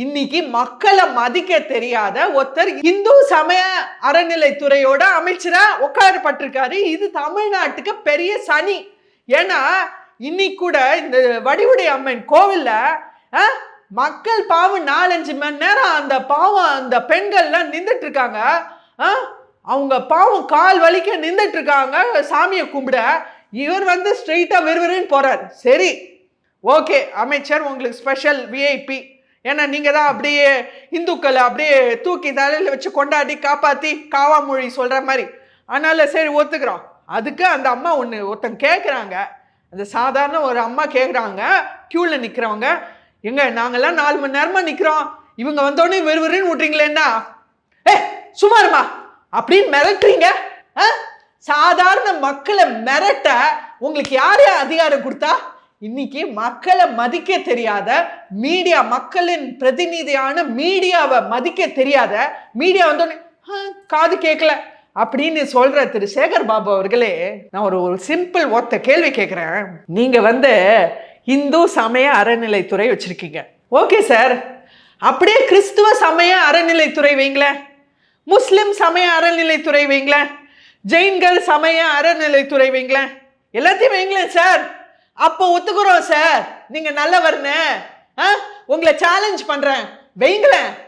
இன்னைக்கு மக்களை மதிக்க தெரியாத ஒருத்தர் இந்து சமய அறநிலைத்துறையோட அமைச்சரா உட்காரப்பட்டிருக்காரு. இது தமிழ்நாட்டுக்கு பெரிய சனி. ஏன்னா இன்னைக்கு கூட இந்த வடிவுடை அம்மன் கோவில்ல மக்கள் பாவம் 4-5 மணி நேரம் அந்த பெண்கள்லாம் நின்றுட்டு இருக்காங்க. அவங்க பாவம் கால் வலிக்க நின்றுட்டு இருக்காங்க சாமியை கும்பிட. இவர் வந்து ஸ்ட்ரெயிட்டா விறுவிறுன்னு போறாரு. சரி, ஓகே, அமைச்சர் உங்களுக்கு ஸ்பெஷல் விஐபி. ஏன்னா நீங்க தான் அப்படியே இந்துக்களை அப்படியே தூக்கி தலையில வச்சு கொண்டாடி காப்பாத்தி காவா மொழி சொல்ற மாதிரி. அதனால சரி ஒத்துக்கிறோம். அதுக்கு அந்த அம்மா ஒருத்தங்க கேட்குறாங்க. அந்த சாதாரண ஒரு அம்மா கேட்குறாங்க, கியூல நிற்கிறவங்க, எங்க நாங்கெல்லாம் 4 மணி நேரமா நிற்கிறோம், இவங்க வந்தோடனே வெறுவெறுன்னு விட்றீங்களேன்னா சுமாருமா அப்படின்னு மிரட்டுறீங்க. சாதாரண மக்களை மிரட்ட உங்களுக்கு யாரே அதிகாரம் கொடுத்தா? இன்னைக்கு மக்களை மதிக்க தெரியாத மீடியா, மக்களின் பிரதிநிதியான மீடியாவை மதிக்க தெரியாத மீடியா வந்தோடனே காது கேட்கல அப்படின்னு சொல்ற திரு சேகர் பாபு அவர்களே, நான் ஒரு சிம்பிள் ஒத்த கேள்வி கேட்குறேன். நீங்க வந்து இந்து சமய அறநிலைத்துறை வச்சிருக்கீங்க, ஓகே சார். அப்படியே கிறிஸ்துவ சமய அறநிலைத்துறை வைங்களேன், முஸ்லிம் சமய அறநிலைத்துறை வைங்களேன், ஜெயின்கள் சமய அறநிலைத்துறை வைங்களேன், எல்லாத்தையும் வைங்களேன் சார். அப்போ ஒத்துக்கிறோம் சார், நீங்க நல்லவர்னு. உங்களை சேலஞ்ச் பண்றேன், வைங்களேன்.